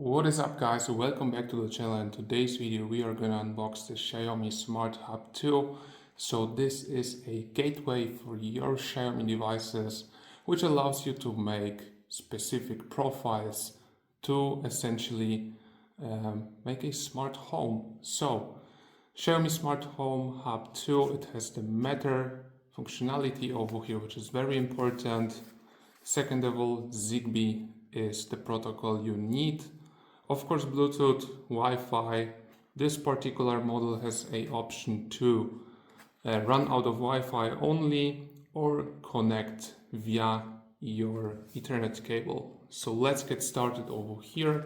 What is up, guys? Welcome back to the channel. In today's video we are going to unbox the Xiaomi Smart Hub 2. So this is a gateway for your Xiaomi devices which allows you to make specific profiles to essentially make a smart home. So Xiaomi Smart Home Hub 2, it has the Matter functionality over here, which is very important. Second of all, Zigbee is the protocol you need. Of course, Bluetooth, Wi-Fi. This particular model has an option to run out of Wi-Fi only or connect via your Ethernet cable. So let's get started over here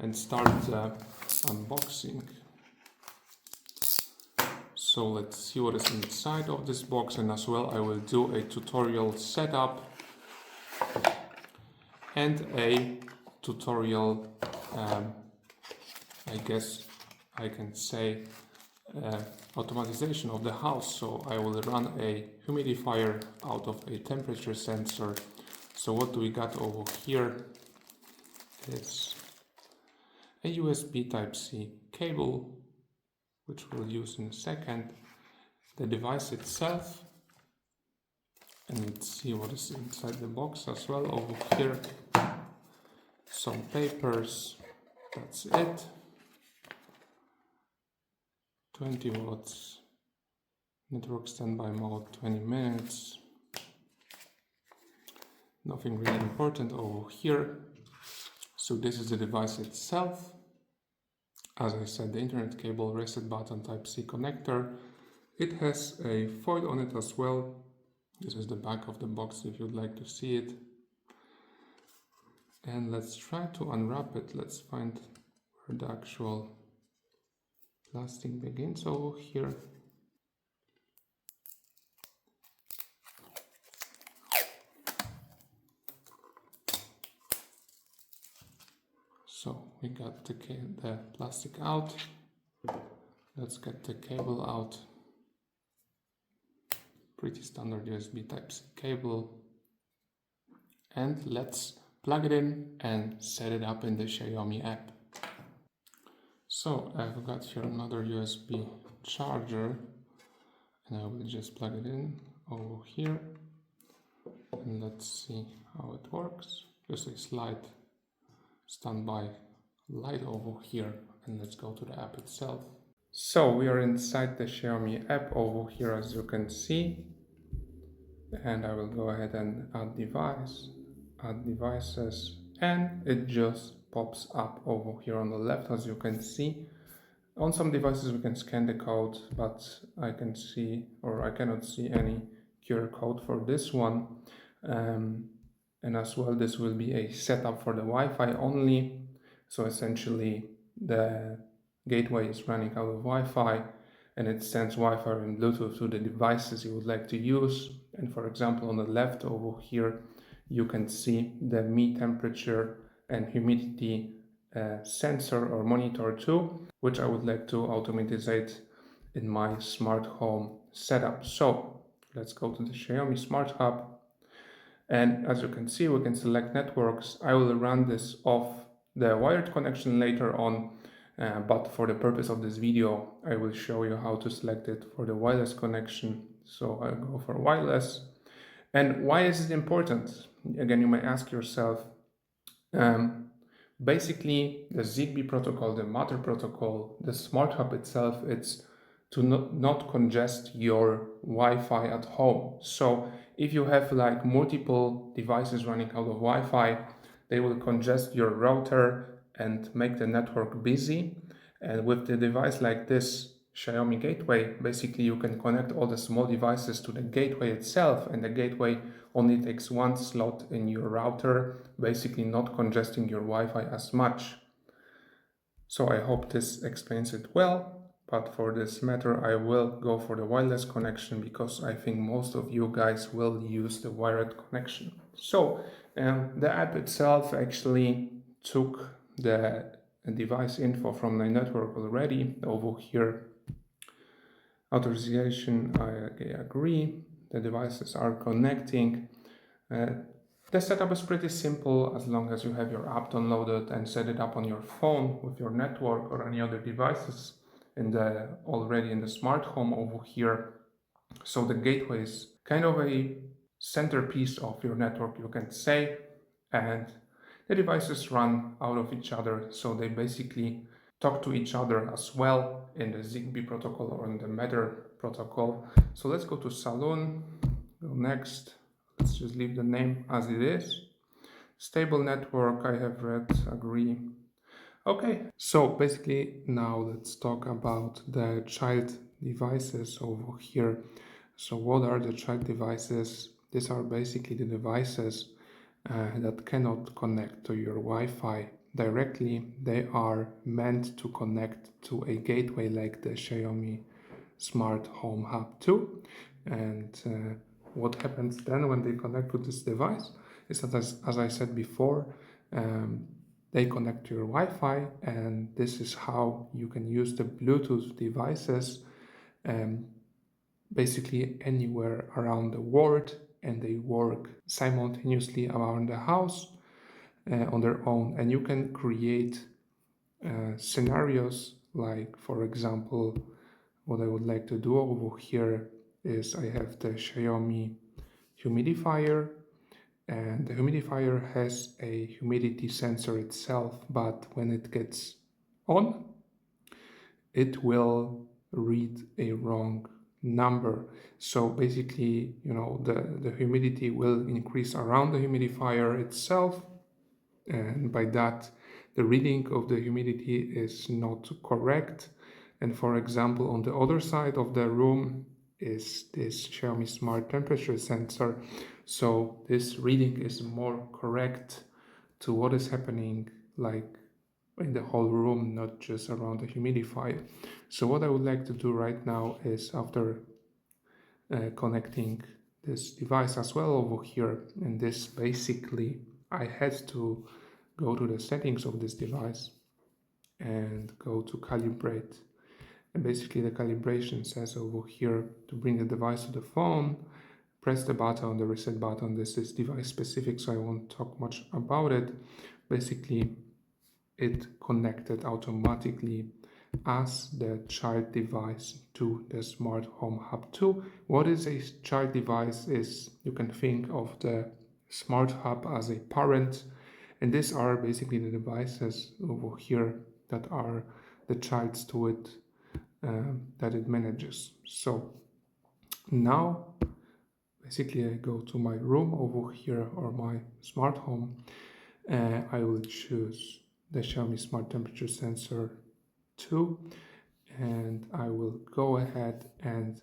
and start unboxing. So let's see what is inside of this box, and as well I will do a tutorial setup and a tutorial, I guess I can say, automatization of the house. So I will run a humidifier out of a temperature sensor. So what do we got over here? It's a USB Type-C cable, which we'll use in a second. The device itself, and let's see what is inside the box as well over here. Some papers, that's it. 20 watts, network standby mode, 20 minutes. Nothing really important over here. So this is the device itself. As I said, the internet cable, reset button, Type-C connector. It has a foil on it as well. This is the back of the box if you'd like to see it. And let's try to unwrap it. Let's find where the actual plastic begins over here. So we got the plastic out. Let's get the cable out. Pretty standard USB Type-C cable. And let's plug it in and set it up in the Xiaomi app. So I've got here another USB charger, and I will just plug it in over here, and let's see how it works. Just a slight standby light over here, and let's go to the app itself. So we are inside the Xiaomi app over here, as you can see, and I will go ahead and add device, add devices, and it just pops up over here on the left, as you can see. On some devices we can scan the code, but I can see, or I cannot see, any QR code for this one. And as well, this will be a setup for the Wi-Fi only. So essentially the gateway is running out of Wi-Fi, and it sends Wi-Fi and Bluetooth to the devices you would like to use. And for example, on the left over here, you can see the Mi temperature and humidity sensor or monitor too, which I would like to automatize in my smart home setup. So let's go to the Xiaomi Smart Hub, and as you can see, we can select networks. I will run this off the wired connection later on, but for the purpose of this video I will show you how to select it for the wireless connection. So I'll go for wireless. And why is it important? Again, you may ask yourself. Basically, the Zigbee protocol, the Matter protocol, the Smart Hub itself, it's to not congest your Wi-Fi at home. So if you have like multiple devices running out of Wi-Fi, they will congest your router and make the network busy. And with the device like this Xiaomi gateway, basically you can connect all the small devices to the gateway itself, and the gateway only takes one slot in your router, basically not congesting your Wi-Fi as much. So I hope this explains it well, but for this matter I will go for the wireless connection because I think most of you guys will use the wired connection. So the app itself actually took the device info from the network already. Over here, authorization, I agree, the devices are connecting. The setup is pretty simple as long as you have your app downloaded and set it up on your phone with your network or any other devices already in the smart home over here. So the gateway is kind of a centerpiece of your network, you can say, and the devices run out of each other, so they basically talk to each other as well in the Zigbee protocol or in the Matter protocol. So let's go to Saloon, go next. Let's just leave the name as it is. Stable network, I have read, agree. Okay, so basically now let's talk about the child devices over here. So what are the child devices? These are basically the devices that cannot connect to your Wi-Fi directly. They are meant to connect to a gateway like the Xiaomi Smart Home Hub 2. And what happens then when they connect with this device is that, as I said before, they connect to your Wi-Fi, and this is how you can use the Bluetooth devices basically anywhere around the world, and they work simultaneously around the house on their own. And you can create scenarios like, for example, what I would like to do over here is I have the Xiaomi humidifier, and the humidifier has a humidity sensor itself, but when it gets on, it will read a wrong number. So basically, the humidity will increase around the humidifier itself, and by that, the reading of the humidity is not correct. And for example, on the other side of the room is this Xiaomi Smart Temperature Sensor. So this reading is more correct to what is happening like in the whole room, not just around the humidifier. So what I would like to do right now is, after connecting this device as well over here, and this basically I had to go to the settings of this device and go to calibrate. And basically the calibration says over here to bring the device to the phone, press the button, the reset button. This is device specific, so I won't talk much about it. Basically, it connected automatically as the child device to the Smart Home Hub 2. What is a child device is, you can think of the Smart Hub as a parent, and these are basically the devices over here that are the childs to it, that it manages. So now basically I go to my room over here, or my smart home. I will choose the Xiaomi Smart Temperature Sensor 2, and I will go ahead and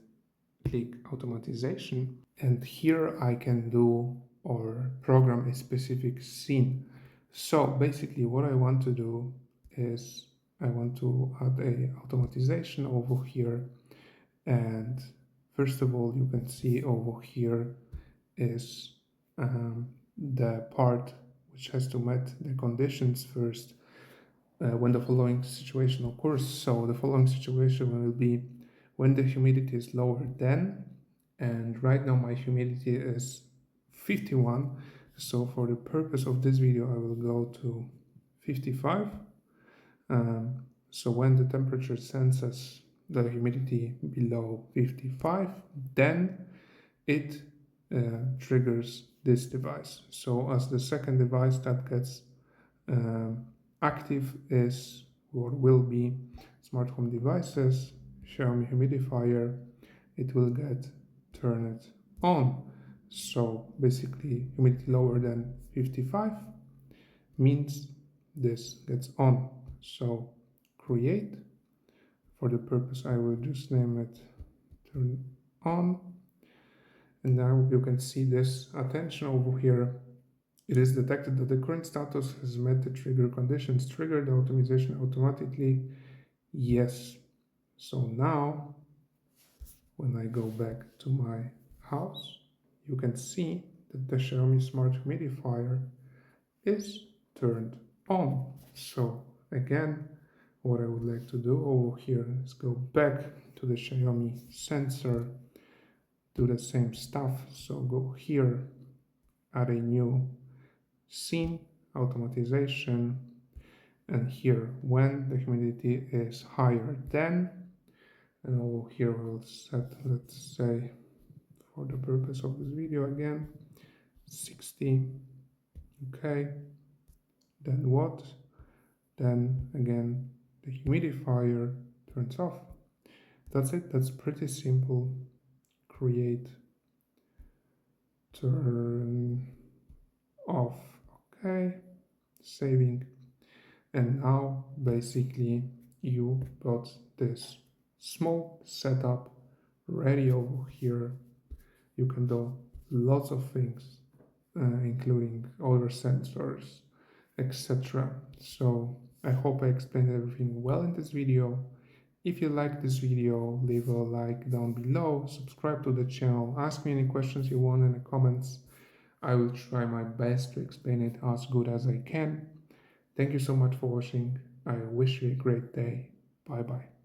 click automatization, and here I can do or program a specific scene. So basically what I want to do is I want to add a automatization over here, and first of all you can see over here is the part which has to meet the conditions first when the following situation occurs. So the following situation will be when the humidity is lower than, and right now my humidity is 51. So for the purpose of this video I will go to 55. So when the temperature senses the humidity below 55, then it triggers this device. So as the second device that gets active is, or will be, smart home devices, Xiaomi humidifier, it will get turned on. So basically humidity lower than 55 means this gets on. So create, for the purpose I will just name it turn on, and now you can see this attention over here. It is detected that the current status has met the trigger conditions. Trigger the optimization automatically. Yes. So now, when I go back to my house, you can see that the Xiaomi Smart Humidifier is turned on. So again, what I would like to do over here is go back to the Xiaomi sensor, do the same stuff. So go here, add a new scene, automatization, and here when the humidity is higher than, and here we'll set, let's say, for the purpose of this video again, 60. Okay, then what? Then again the humidifier turns off. That's it. That's pretty simple. Create, turn off. Okay, saving. And now basically you got this small setup ready over here. You can do lots of things, including other sensors, etc. So I hope I explained everything well in this video. If you like this video, leave a like down below, subscribe to the channel, ask me any questions you want in the comments. I will try my best to explain it as good as I can. Thank you so much for watching. I wish you a great day. Bye bye.